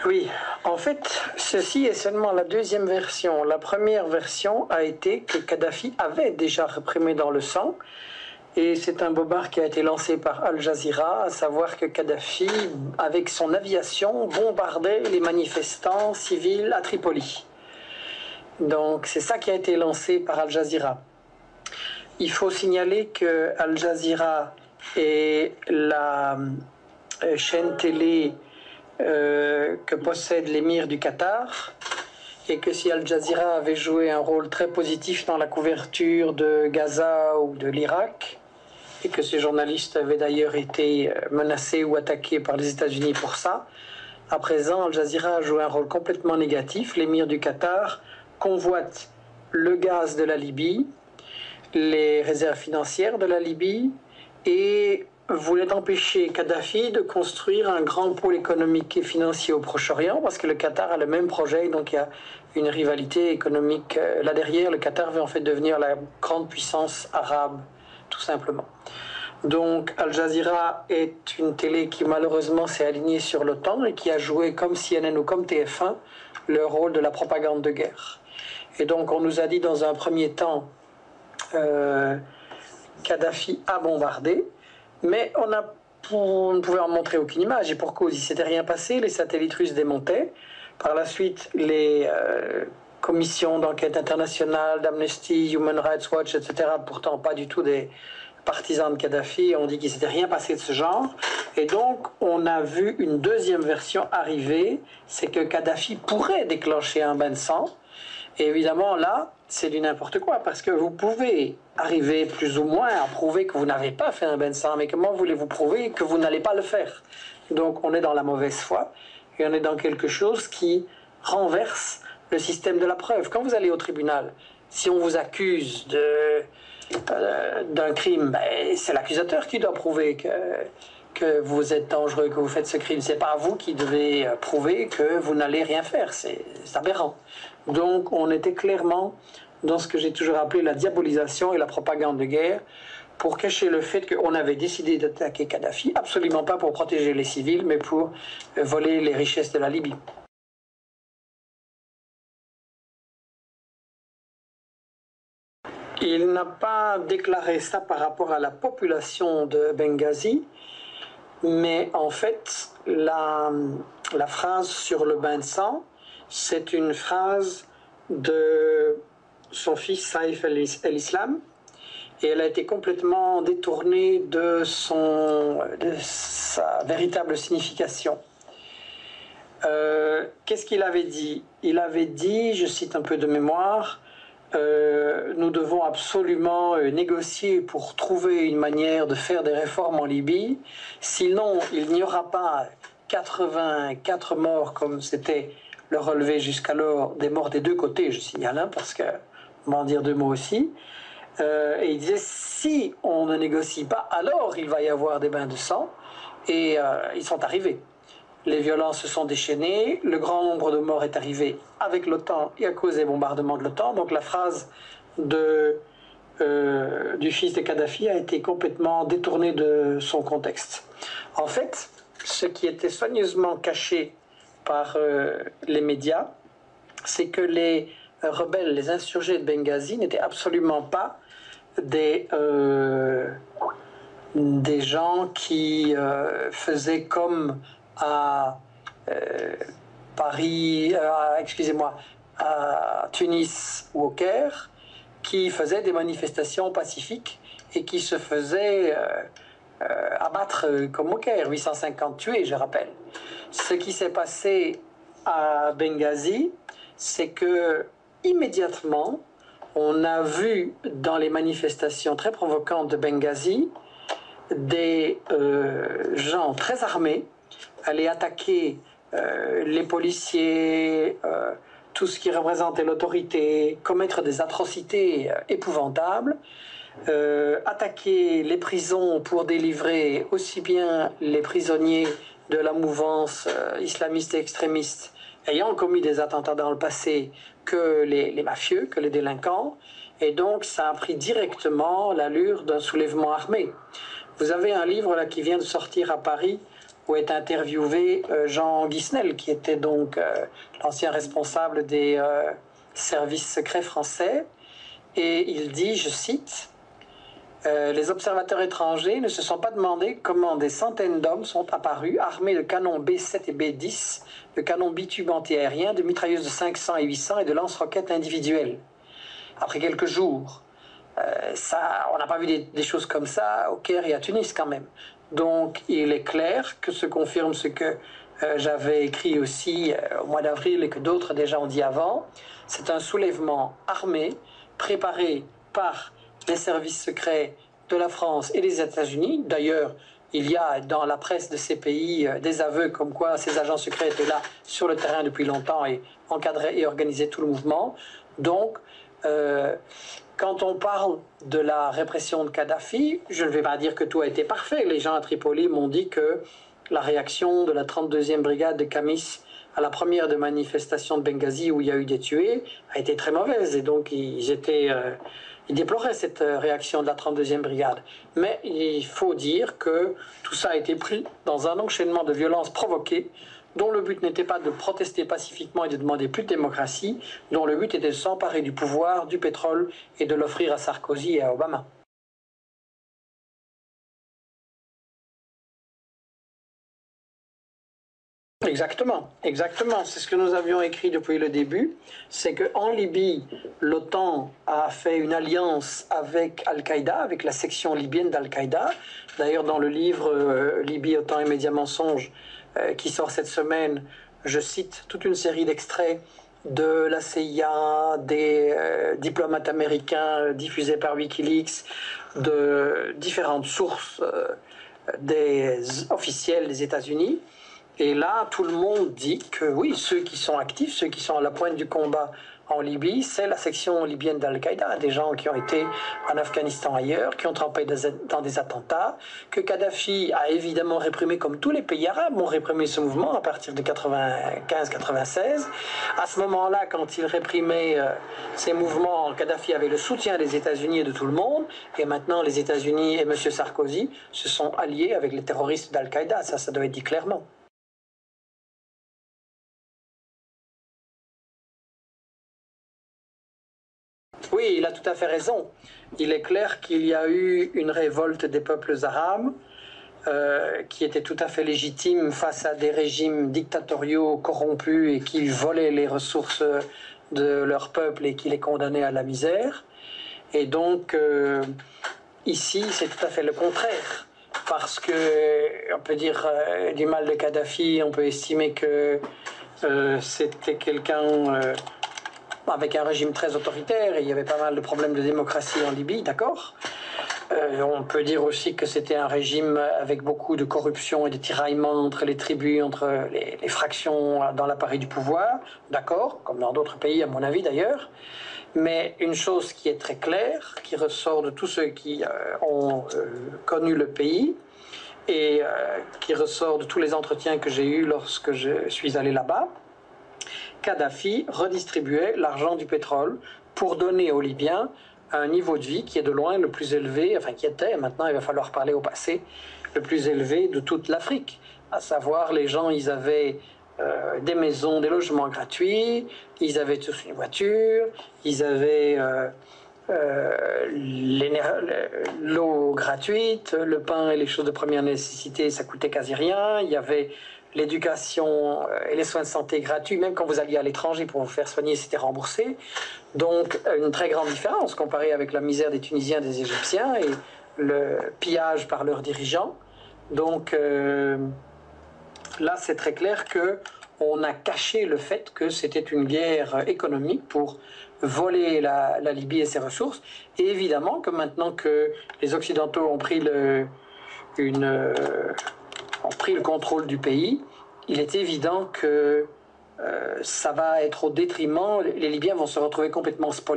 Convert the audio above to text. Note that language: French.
Oui, en fait, ceci est seulement la deuxième version. La première version a été que Kadhafi avait déjà réprimé dans le sang. Et c'est un bobard qui a été lancé par Al Jazeera, à savoir que Kadhafi, avec son aviation, bombardait les manifestants civils à Tripoli. Donc c'est ça qui a été lancé par Al Jazeera. Il faut signaler que Al Jazeera est la chaîne télé que possède l'émir du Qatar, et que si Al Jazeera avait joué un rôle très positif dans la couverture de Gaza ou de l'Irak, et que ces journalistes avaient d'ailleurs été menacés ou attaqués par les États-Unis pour ça, à présent Al Jazeera a joué un rôle complètement négatif. L'émir du Qatar convoite le gaz de la Libye, les réserves financières de la Libye, et voulait empêcher Kadhafi de construire un grand pôle économique et financier au Proche-Orient, parce que le Qatar a le même projet, donc il y a une rivalité économique. Là derrière, le Qatar veut en fait devenir la grande puissance arabe, tout simplement. Donc Al Jazeera est une télé qui malheureusement s'est alignée sur l'OTAN et qui a joué comme CNN ou comme TF1 le rôle de la propagande de guerre. Et donc on nous a dit dans un premier temps Kadhafi a bombardé, mais on ne pouvait en montrer aucune image, et pour cause, il ne s'était rien passé, les satellites russes démontaient. Par la suite, les commissions d'enquête internationale, d'Amnesty, Human Rights Watch, etc., pourtant pas du tout des partisans de Kadhafi, ont dit qu'il ne s'était rien passé de ce genre. Et donc, on a vu une deuxième version arriver, c'est que Kadhafi pourrait déclencher un bain de sang. Et évidemment, là, c'est du n'importe quoi, parce que vous pouvez arriver plus ou moins à prouver que vous n'avez pas fait un bain de sang, mais comment voulez-vous prouver que vous n'allez pas le faire? Donc, on est dans la mauvaise foi, et on est dans quelque chose qui renverse le système de la preuve. Quand vous allez au tribunal, si on vous accuse d'un crime, ben, c'est l'accusateur qui doit prouver que vous êtes dangereux, que vous faites ce crime. C'est pas vous qui devez prouver que vous n'allez rien faire. C'est aberrant. Donc, on était clairement dans ce que j'ai toujours appelé la diabolisation et la propagande de guerre, pour cacher le fait qu'on avait décidé d'attaquer Kadhafi, absolument pas pour protéger les civils, mais pour voler les richesses de la Libye. Il n'a pas déclaré ça par rapport à la population de Benghazi, mais en fait, la phrase sur le bain de sang, c'est une phrase de son fils Saïf el-Islam, et elle a été complètement détournée de sa véritable signification. Qu'est-ce qu'il avait dit? Il avait dit, je cite un peu de mémoire, nous devons absolument négocier pour trouver une manière de faire des réformes en Libye, sinon il n'y aura pas 84 morts comme c'était le relevé jusqu'alors, des morts des deux côtés, je signale, hein, parce que on va en dire deux mots aussi. Et il disait, si on ne négocie pas, alors il va y avoir des bains de sang, et ils sont arrivés. Les violences se sont déchaînées, le grand nombre de morts est arrivé avec l'OTAN et à cause des bombardements de l'OTAN. Donc la phrase du fils de Kadhafi a été complètement détournée de son contexte. En fait, ce qui était soigneusement caché par les médias, c'est que les rebelles, les insurgés de Benghazi n'étaient absolument pas des gens qui faisaient comme à Paris, à Tunis ou au Caire, qui faisaient des manifestations pacifiques et qui se faisaient abattre comme au Caire, 850 tués, je rappelle. Ce qui s'est passé à Benghazi, c'est que immédiatement, on a vu dans les manifestations très provocantes de Benghazi des gens très armés aller attaquer les policiers, tout ce qui représentait l'autorité, commettre des atrocités épouvantables, attaquer les prisons pour délivrer aussi bien les prisonniers de la mouvance islamiste et extrémiste ayant commis des attentats dans le passé que les mafieux, que les délinquants, et donc ça a pris directement l'allure d'un soulèvement armé. Vous avez un livre là qui vient de sortir à Paris où est interviewé Jean Guisnel, qui était donc l'ancien responsable des services secrets français. Et il dit, je cite, les observateurs étrangers ne se sont pas demandé comment des centaines d'hommes sont apparus armés de canons B7 et B10, de canons bitubes antiaériens, de mitrailleuses de 500 et 800 et de lance-roquettes individuelles. Après quelques jours, on n'a pas vu des choses comme ça au Caire et à Tunis quand même. Donc il est clair que se confirme ce que j'avais écrit aussi au mois d'avril et que d'autres déjà ont dit avant. C'est un soulèvement armé préparé par les services secrets de la France et des États-Unis. D'ailleurs, il y a dans la presse de ces pays des aveux comme quoi ces agents secrets étaient là sur le terrain depuis longtemps et encadraient et organisaient tout le mouvement. Donc, quand on parle de la répression de Kadhafi, je ne vais pas dire que tout a été parfait. Les gens à Tripoli m'ont dit que la réaction de la 32e brigade de Kamis à la première de manifestation de Benghazi où il y a eu des tués a été très mauvaise. Et donc, ils déploraient cette réaction de la 32e brigade. Mais il faut dire que tout ça a été pris dans un enchaînement de violences provoquées dont le but n'était pas de protester pacifiquement et de demander plus de démocratie, dont le but était de s'emparer du pouvoir, du pétrole et de l'offrir à Sarkozy et à Obama. Exactement, exactement. C'est ce que nous avions écrit depuis le début. C'est qu'en Libye, l'OTAN a fait une alliance avec Al-Qaïda, avec la section libyenne d'Al-Qaïda. D'ailleurs, dans le livre Libye, OTAN et médias mensonges, qui sort cette semaine, je cite toute une série d'extraits de la CIA, des diplomates américains diffusés par Wikileaks, de différentes sources officielles des États-Unis. Et là, tout le monde dit que oui, ceux qui sont actifs, ceux qui sont à la pointe du combat en Libye, c'est la section libyenne d'Al-Qaïda, des gens qui ont été en Afghanistan ailleurs, qui ont trempé dans des attentats, que Kadhafi a évidemment réprimé comme tous les pays arabes ont réprimé ce mouvement à partir de 95-96. À ce moment-là, quand il réprimait ces mouvements, Kadhafi avait le soutien des États-Unis et de tout le monde, et maintenant les États-Unis et M. Sarkozy se sont alliés avec les terroristes d'Al-Qaïda, ça doit être dit clairement. Oui, il a tout à fait raison. Il est clair qu'il y a eu une révolte des peuples arabes qui était tout à fait légitime face à des régimes dictatoriaux corrompus et qui volaient les ressources de leur peuple et qui les condamnaient à la misère. Et donc, ici, c'est tout à fait le contraire. Parce que, on peut dire du mal de Kadhafi, on peut estimer que c'était quelqu'un avec un régime très autoritaire, et il y avait pas mal de problèmes de démocratie en Libye, d'accord. On peut dire aussi que c'était un régime avec beaucoup de corruption et de tiraillements entre les tribus, entre les fractions dans l'appareil du pouvoir, d'accord, comme dans d'autres pays à mon avis d'ailleurs. Mais une chose qui est très claire, qui ressort de tous ceux qui ont connu le pays, et qui ressort de tous les entretiens que j'ai eus lorsque je suis allé là-bas, Kadhafi redistribuait l'argent du pétrole pour donner aux Libyens un niveau de vie qui est de loin le plus élevé, enfin qui était, maintenant il va falloir parler au passé, le plus élevé de toute l'Afrique. À savoir, les gens, ils avaient des maisons, des logements gratuits, ils avaient tous une voiture, ils avaient l'eau gratuite, le pain et les choses de première nécessité, ça coûtait quasi rien, il y avait l'éducation et les soins de santé gratuits, même quand vous alliez à l'étranger pour vous faire soigner, c'était remboursé. Donc une très grande différence comparée avec la misère des Tunisiens, des Égyptiens et le pillage par leurs dirigeants. Donc là, c'est très clair qu'on a caché le fait que c'était une guerre économique pour voler la Libye et ses ressources. Et évidemment que maintenant que les Occidentaux ont pris le contrôle du pays, il est évident que ça va être au détriment, les Libyens vont se retrouver complètement spoliés.